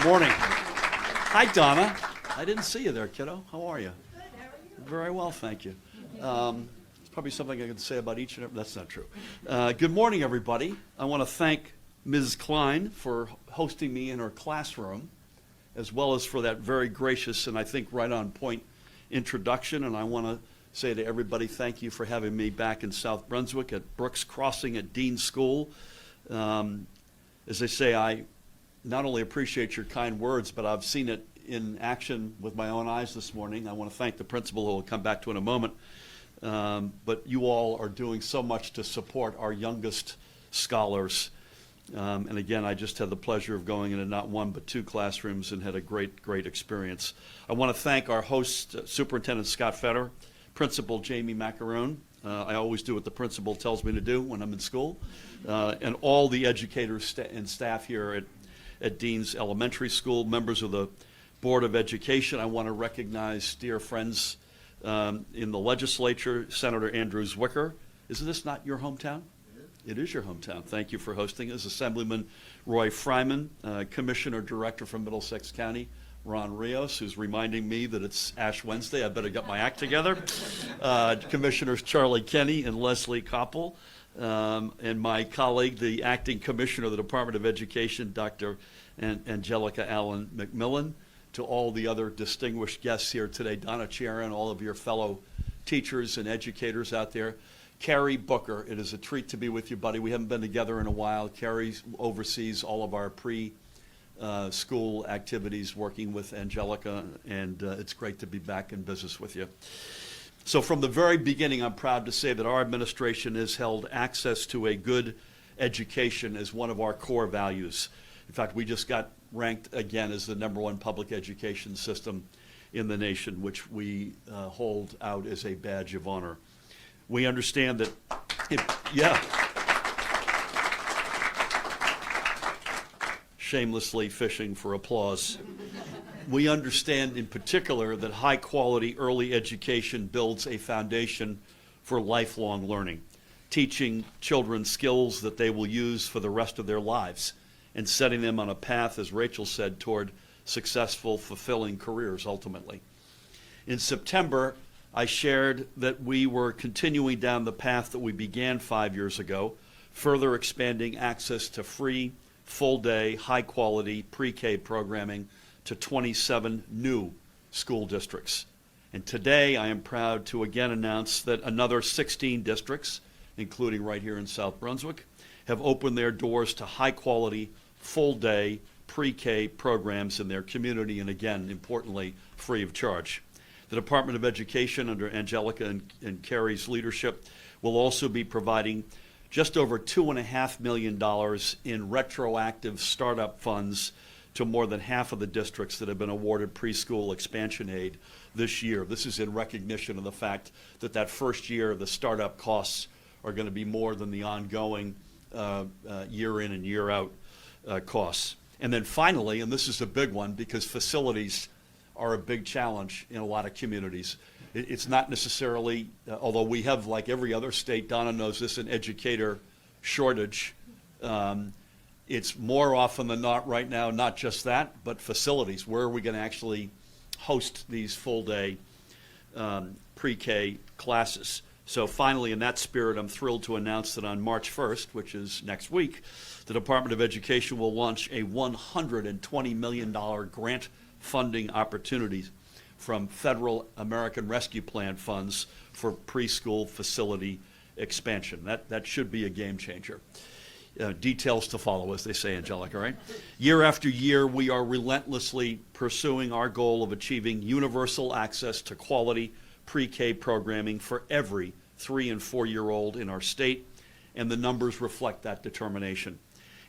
Morning. Hi, Donna. I didn't see you there, kiddo. How are you? Good, how are you? Very well, thank you. It's probably something I could say about each and every, that's not true. Good morning, everybody. I want to thank Ms. Klein for hosting me in her classroom, as well as for that very gracious and I think right on point introduction. And I want to say to everybody, thank you for having me back in South Brunswick at Brooks Crossing at Dean's School. As they say, I not only appreciate your kind words, but I've seen it in action with my own eyes this morning. I want to thank the principal, who we'll come back to in a moment. But you all are doing so much to support our youngest scholars. And again, I just had the pleasure of going into not one but two classrooms and had a great experience. I want to thank our host, Superintendent Scott Fetter, Principal Jamie Macaroon. I always do what the principal tells me to do when I'm in school. And all the educators and staff here at Dean's Elementary School, members of the Board of Education. I want to recognize dear friends in the legislature, Senator Andrew Zwicker. Isn't this not your hometown? It is your hometown. Thank you for hosting us. Assemblyman Roy Fryman, Commissioner Director from Middlesex County, Ron Rios, who's reminding me that it's Ash Wednesday. I better get my act together. Commissioners Charlie Kenny and Leslie Koppel. And my colleague, the acting commissioner of the Department of Education, Dr. Angelica Allen McMillan, to all the other distinguished guests here today, Donna Chiara and all of your fellow teachers and educators out there. Carrie Booker, it is a treat to be with you, buddy. We haven't been together in a while. Carrie oversees all of our pre-school activities, working with Angelica, and it's great to be back in business with you. So from the very beginning, I'm proud to say that our administration has held access to a good education as one of our core values. In fact, we just got ranked again as the #1 public education system in the nation, which we hold out as a badge of honor. We understand that, shamelessly fishing for applause. We understand in particular that high quality early education builds a foundation for lifelong learning, teaching children skills that they will use for the rest of their lives and setting them on a path, as Rachel said, toward successful, fulfilling careers ultimately. In September, I shared that we were continuing down the path that we began 5 years ago, further expanding access to free, full-day, high-quality pre-K programming to 27 new school districts. And today I am proud to again announce that another 16 districts, including right here in South Brunswick, have opened their doors to high-quality, full-day pre-K programs in their community, and again, importantly, free of charge. The Department of Education, under Angelica and Carrie's leadership, will also be providing just over $2.5 million in retroactive startup funds to more than half of the districts that have been awarded preschool expansion aid this year. This is in recognition of the fact that that first year, the startup costs are going to be more than the ongoing year in and year out costs. And then finally, and this is a big one because facilities are a big challenge in a lot of communities. It's not necessarily, although we have, like every other state, Donna knows this, an educator shortage. It's more often than not right now, not just that, but facilities. Where are we going to actually host these full-day pre-K classes? So finally, in that spirit, I'm thrilled to announce that on March 1st, which is next week, the Department of Education will launch a $120 million grant funding opportunity from federal American Rescue Plan funds for preschool facility expansion. That should be a game changer. Details to follow, as they say, Angelica, right? Year after year, we are relentlessly pursuing our goal of achieving universal access to quality pre-K programming for every 3- and 4-year-old in our state, and the numbers reflect that determination.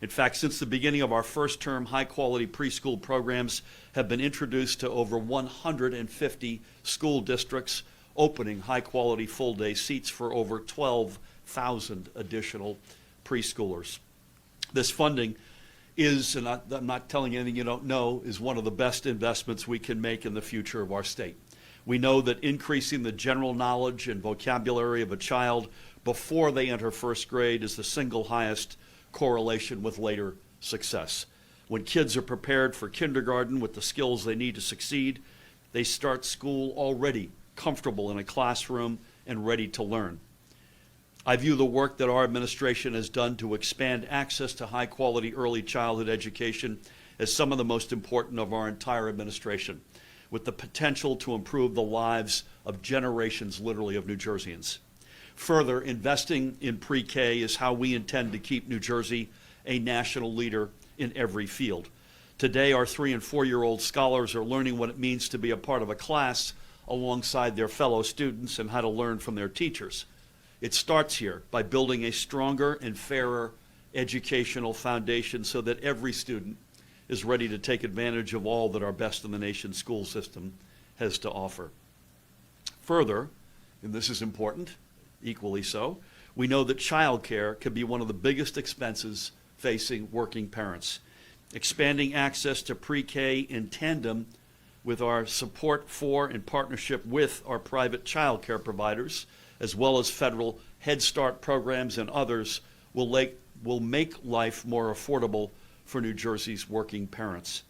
In fact, since the beginning of our first term, high-quality preschool programs have been introduced to over 150 school districts, opening high-quality full-day seats for over 12,000 additional preschoolers. This funding is, and I'm not telling you anything you don't know, is one of the best investments we can make in the future of our state. We know that increasing the general knowledge and vocabulary of a child before they enter first grade is the single highest correlation with later success. When kids are prepared for kindergarten with the skills they need to succeed, they start school already comfortable in a classroom and ready to learn. I view the work that our administration has done to expand access to high-quality early childhood education as some of the most important of our entire administration, with the potential to improve the lives of generations, literally, of New Jerseyans. Further, investing in pre-K is how we intend to keep New Jersey a national leader in every field. Today, our 3- and 4-year-old scholars are learning what it means to be a part of a class alongside their fellow students and how to learn from their teachers. It starts here by building a stronger and fairer educational foundation so that every student is ready to take advantage of all that our best in the nation school system has to offer. Further, and this is important, equally so, we know that childcare can be one of the biggest expenses facing working parents. Expanding access to pre-K in tandem with our support for and partnership with our private childcare providers, as well as federal Head Start programs and others, will make life more affordable for New Jersey's working parents.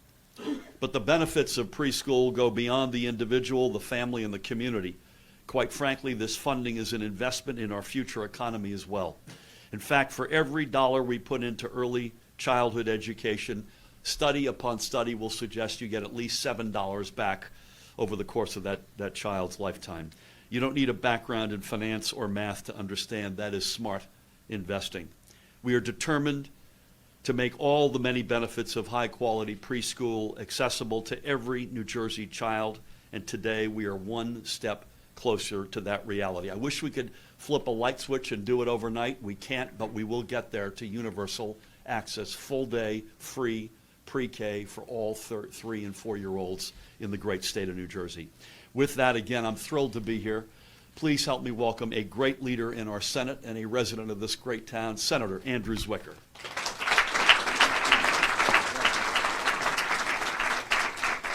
But the benefits of preschool go beyond the individual, the family, and the community. Quite frankly, this funding is an investment in our future economy as well. In fact, for every dollar we put into early childhood education, study upon study will suggest you get at least $7 back over the course of that child's lifetime. You don't need a background in finance or math to understand that is smart investing. We are determined to make all the many benefits of high-quality preschool accessible to every New Jersey child, and today we are one step closer to that reality. I wish we could flip a light switch and do it overnight. We can't, but we will get there to universal access, full day, free pre-K for all 3- and 4-year-olds in the great state of New Jersey. With that, again, I'm thrilled to be here. Please help me welcome a great leader in our Senate and a resident of this great town, Senator Andrew Zwicker.